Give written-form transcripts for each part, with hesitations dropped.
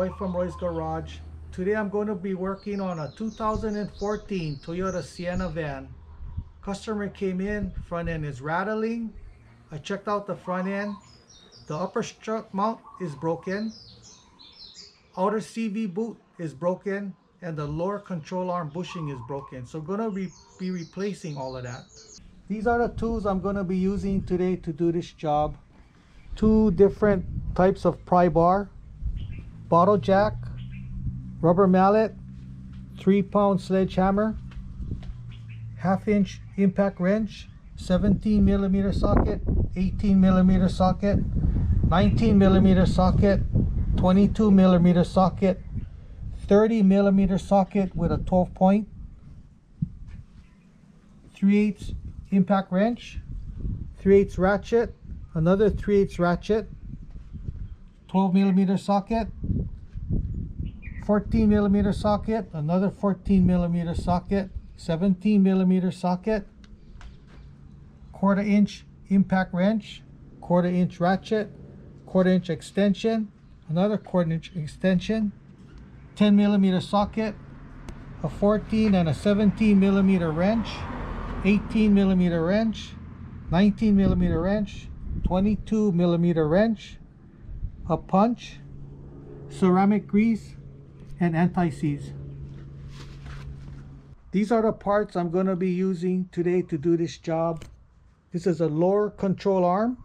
Roy from Roy's Garage. Today I'm going to be working on a 2014 Toyota Sienna van. Customer came in, front end is rattling. I checked out the front end. The upper strut mount is broken. Outer CV boot is broken, and the lower control arm bushing is broken. So I'm going to be replacing all of that. These are the tools I'm going to be using today to do this job. Two different types of pry bar, bottle jack, rubber mallet, 3-pound sledgehammer, 1/2 inch impact wrench, 17mm socket, 18mm socket, 19mm socket, 22mm socket, 30mm socket with a 12 point, 3/8 impact wrench, 3/8 ratchet, another 3/8 ratchet, 12mm socket, 14mm socket, another 14mm socket, 17mm socket, 1/4 inch impact wrench, 1/4 inch ratchet, 1/4 inch extension, another 1/4 inch extension, 10mm socket, a 14 and a 17mm wrench, 18mm wrench, 19mm wrench, 22mm wrench, a punch, ceramic grease, and anti-seize. These are the parts I'm going to be using today to do this job. This is a lower control arm,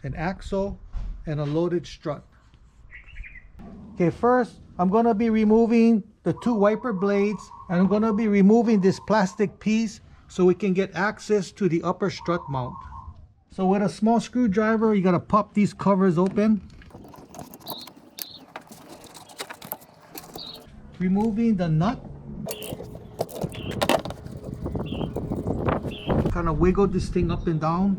an axle, and a loaded strut. Okay, first I'm going to be removing the two wiper blades, and I'm going to be removing this plastic piece so we can get access to the upper strut mount. So with a small screwdriver, you got to pop these covers open. Removing the nut. Kind of wiggle this thing up and down.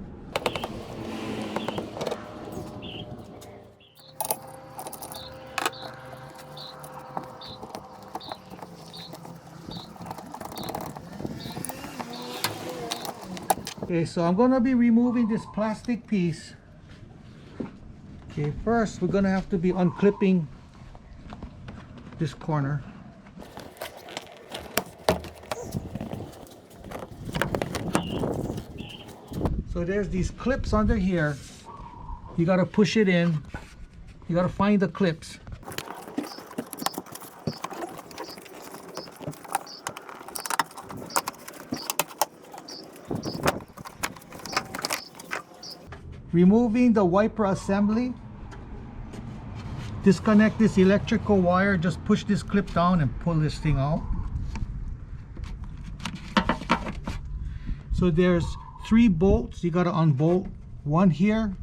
Okay, so I'm going to be removing this plastic piece. Okay, first we're going to have to be unclipping this corner. So there's these clips under here. You got to push it in. You got to find the clips. Removing the wiper assembly. Disconnect this electrical wire. Just push this clip down and pull this thing out. So there's 3 bolts. You got to unbolt. One here,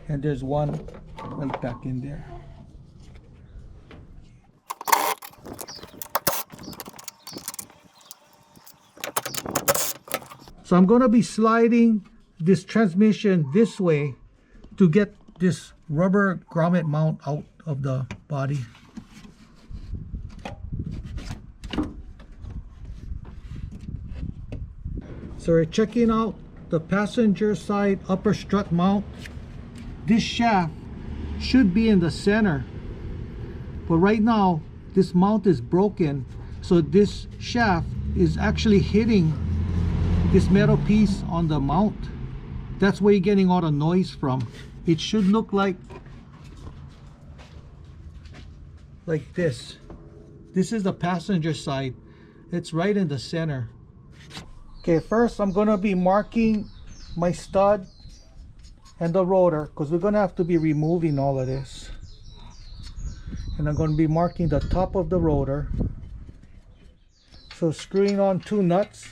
and there's one right back in there. So I'm going to be sliding this transmission this way to get this rubber grommet mount out of the body. So we're checking out the passenger side upper strut mount. This shaft should be in the center, but right now this mount is broken, so this shaft is actually hitting this metal piece on the mount. That's where you're getting all the noise from. It should look like this. This is the passenger side. It's right in the center. Okay, first I'm going to be marking my stud and the rotor, because we're going to have to be removing all of this. And I'm going to be marking the top of the rotor. So screwing on 2 nuts.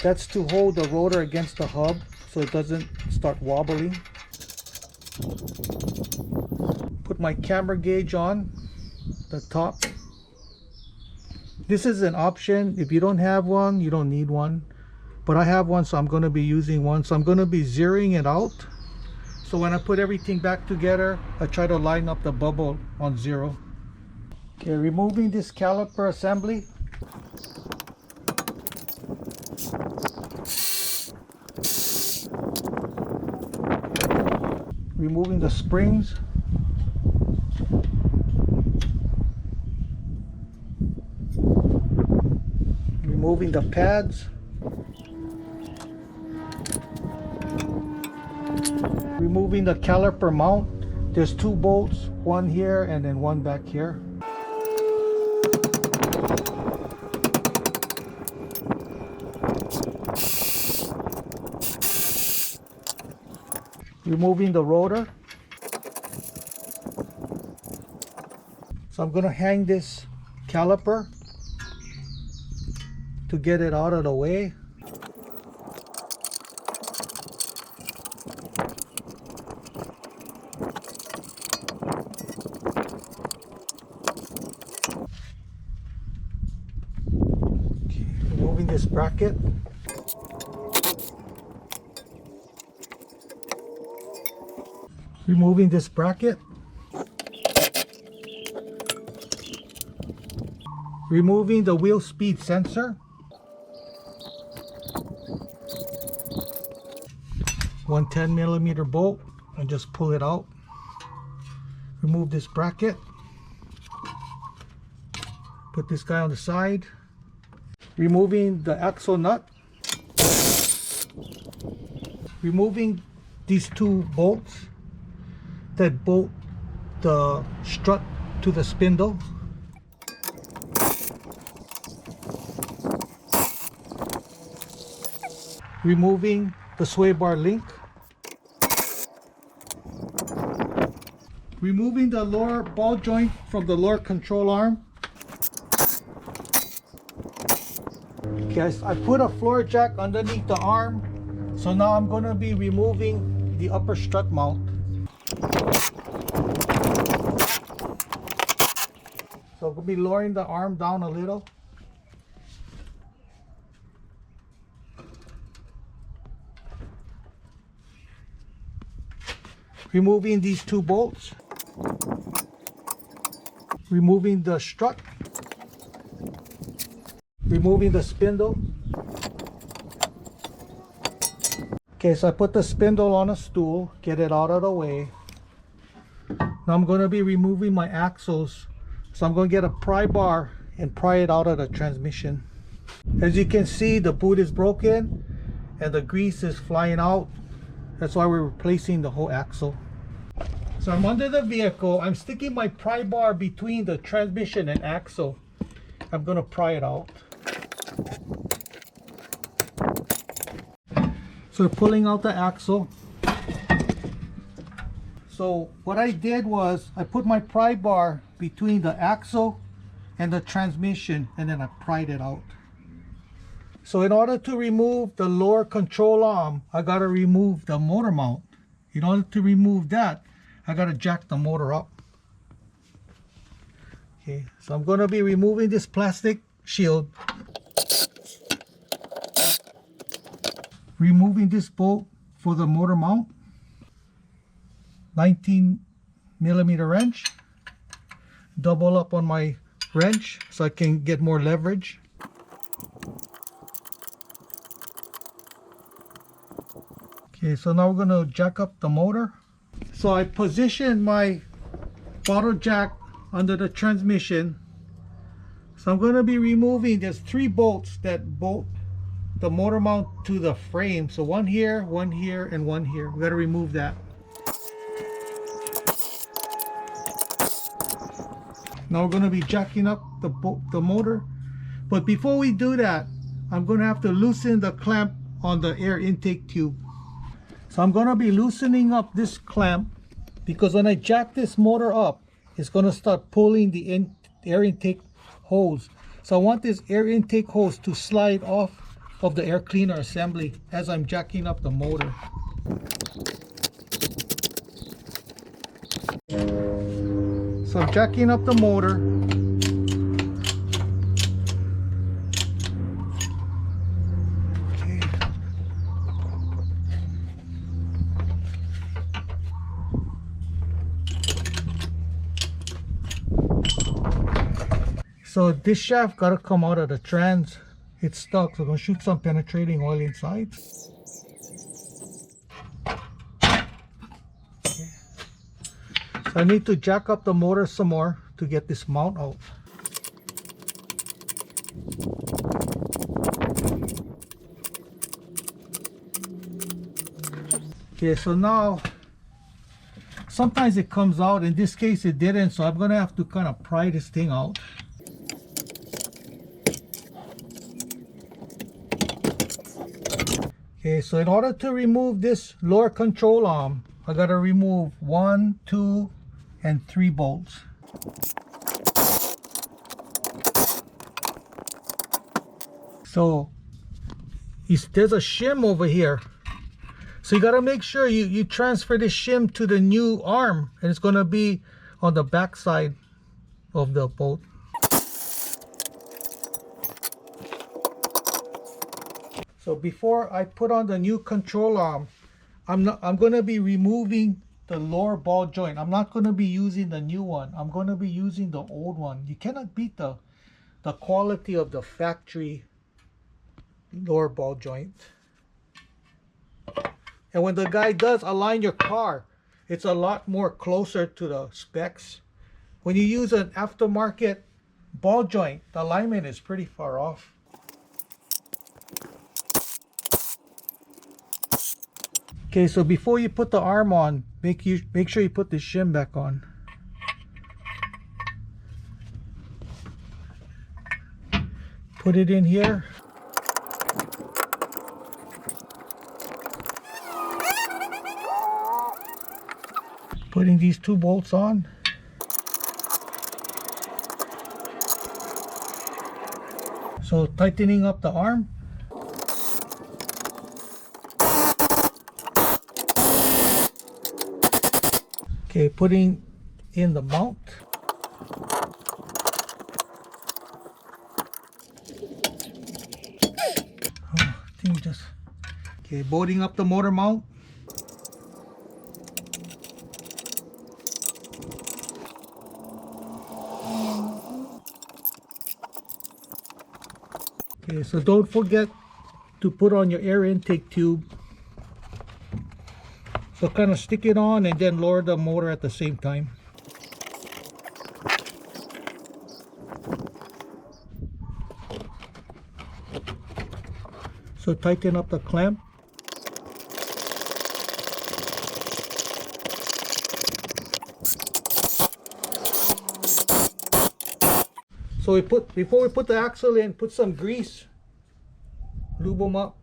That's to hold the rotor against the hub so it doesn't start wobbling. Put my camera gauge on the top. This is an option. If you don't have one, you don't need one. But I have one, so I'm going to be using one. So I'm going to be zeroing it out. So when I put everything back together, I try to line up the bubble on 0. Okay, removing this caliper assembly. Removing the springs. Removing the pads. Removing the caliper mount. There's two bolts, one here and then one back here. Removing the rotor. So I'm going to hang this caliper to get it out of the way. Okay, removing this bracket. Removing this bracket. Removing the wheel speed sensor. One 10mm bolt and just pull it out. Remove this bracket. Put this guy on the side. Removing the axle nut. Removing these two bolts that bolt the strut to the spindle. Removing the sway bar link. Removing the lower ball joint from the lower control arm. Okay, I put a floor jack underneath the arm. So now I'm going to be removing the upper strut mount. So I'm going to be lowering the arm down a little. Removing these two bolts. Removing the strut. Removing the spindle. Okay, so I put the spindle on a stool, get it out of the way. Now I'm going to be removing my axles. So I'm going to get a pry bar and pry it out of the transmission. As you can see, the boot is broken and the grease is flying out. That's why we're replacing the whole axle. So I'm under the vehicle. I'm sticking my pry bar between the transmission and axle. I'm going to pry it out. So pulling out the axle. So what I did was I put my pry bar between the axle and the transmission and then I pried it out. So in order to remove the lower control arm, I got to remove the motor mount. In order to remove that, I got to jack the motor up. Okay, so I'm going to be removing this plastic shield. Removing this bolt for the motor mount. 19mm wrench. Double up on my wrench so I can get more leverage. Okay, so now we're going to jack up the motor. So I positioned my bottle jack under the transmission. So I'm going to be removing, there's 3 bolts that bolt the motor mount to the frame. So one here, and one here. We got to remove that. Now we're going to be jacking up the motor. But before we do that, I'm going to have to loosen the clamp on the air intake tube. So I'm going to be loosening up this clamp because when I jack this motor up, it's going to start pulling the air intake hose. So I want this air intake hose to slide off of the air cleaner assembly as I'm jacking up the motor. So I'm jacking up the motor. So this shaft got to come out of the trans. It's stuck, so I'm going to shoot some penetrating oil inside. Okay. So I need to jack up the motor some more to get this mount out. Okay, so now sometimes it comes out. In this case it didn't, so I'm gonna have to kind of pry this thing out. Okay, so in order to remove this lower control arm, I gotta remove 1, 2, and 3 bolts. So there's a shim over here. So you gotta make sure you transfer this shim to the new arm, and it's gonna be on the back side of the bolt. So before I put on the new control arm, I'm gonna be removing the lower ball joint. I'm not gonna be using the new one. I'm gonna be using the old one. You cannot beat the quality of the factory lower ball joint. And when the guy does align your car, it's a lot more closer to the specs. When you use an aftermarket ball joint, the alignment is pretty far off. Okay, so before you put the arm on, make sure you put the shim back on. Put it in here. Putting these 2 bolts on. So tightening up the arm. Okay, putting in the mount. Okay, bolting up the motor mount. Okay, so don't forget to put on your air intake tube. So kind of stick it on and then lower the motor at the same time. So tighten up the clamp. So before we put the axle in, put some grease, lube them up.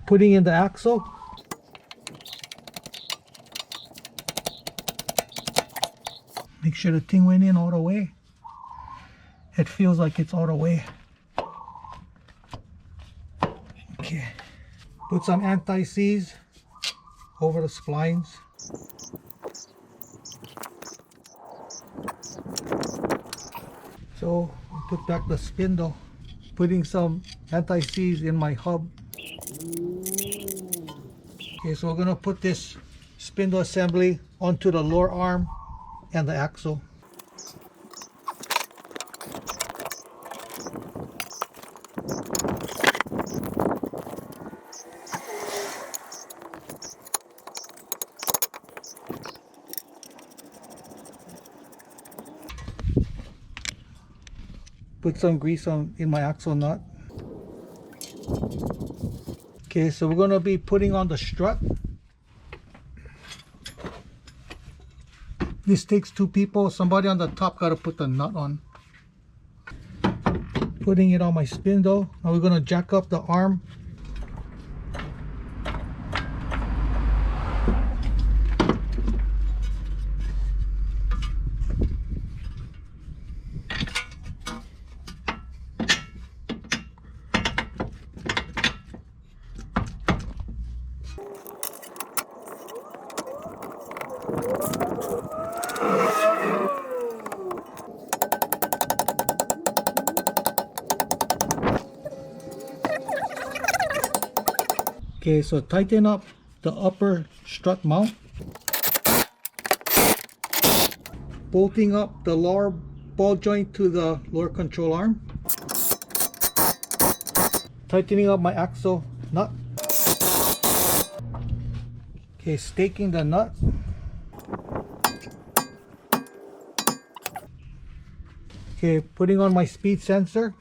Putting in the axle. Make sure the thing went in all the way. It feels like it's all the way. Okay. Put some anti-seize over the splines. So put back the spindle. Putting some anti-seize in my hub. Okay, so we're gonna put this spindle assembly onto the lower arm and the axle. Put some grease in my axle nut. Okay, so we're going to be putting on the strut. This takes 2 people. Somebody on the top got to put the nut on. Putting it on my spindle. Now we're going to jack up the arm. Okay, so tighten up the upper strut mount. Bolting up the lower ball joint to the lower control arm. Tightening up my axle nut. Okay, staking the nut. Okay, putting on my speed sensor.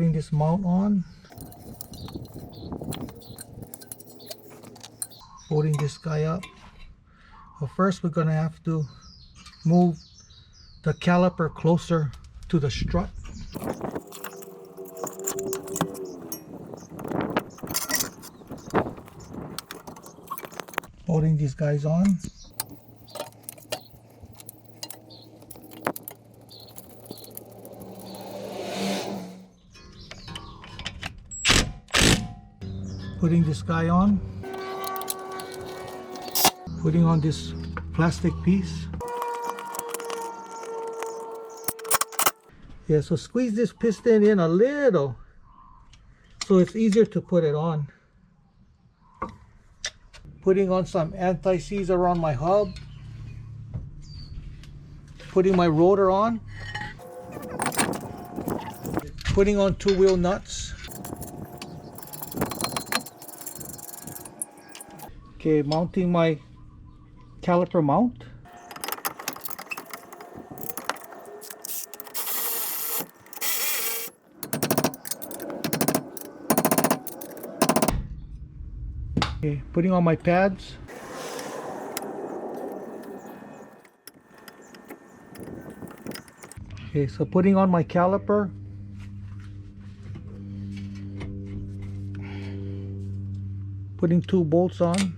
Putting this mount on. Holding this guy up. Well, first we're gonna have to move the caliper closer to the strut. Holding these guys on. Putting this guy on. Putting on this plastic piece. Yeah, so squeeze this piston in a little so it's easier to put it on. Putting on some anti-seize around my hub. Putting my rotor on. Putting on 2-wheel nuts. Okay, mounting my caliper mount. Okay, putting on my pads. Okay, so putting on my caliper. Putting 2 bolts on.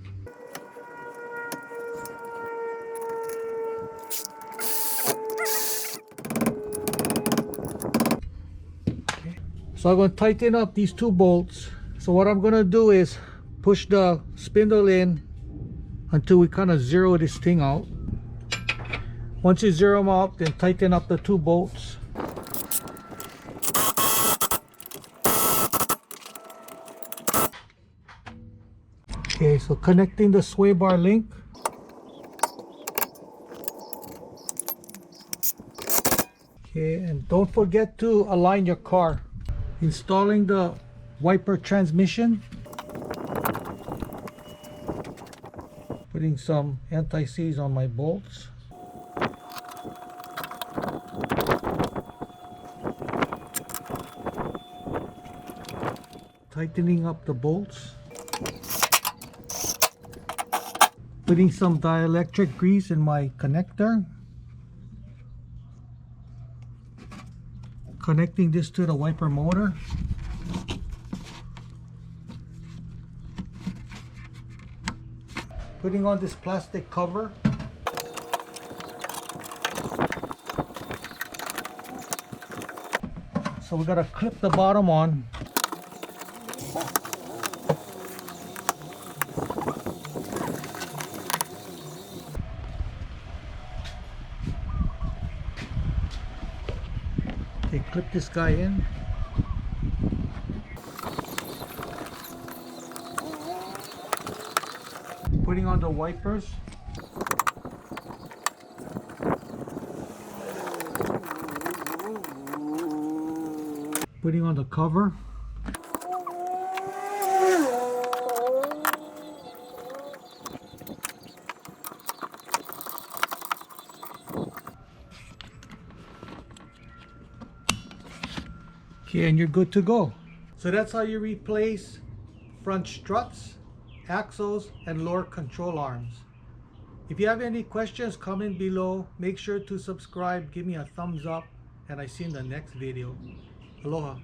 Okay. So I'm going to tighten up these 2 bolts. So what I'm going to do is push the spindle in until we kind of zero this thing out. Once you zero them out, then tighten up the 2 bolts. Okay, so connecting the sway bar link. Okay, and don't forget to align your car. Installing the wiper transmission. Putting some anti-seize on my bolts. Tightening up the bolts. Putting some dielectric grease in my connector. Connecting this to the wiper motor. Putting on this plastic cover. So we gotta clip the bottom on. Okay, clip this guy in. Putting on the wipers. Putting on the cover. Okay, and you're good to go. So that's how you replace front struts, axles, and lower control arms. If you have any questions, comment below. Make sure to subscribe, give me a thumbs up, and I see you in the next video. Aloha.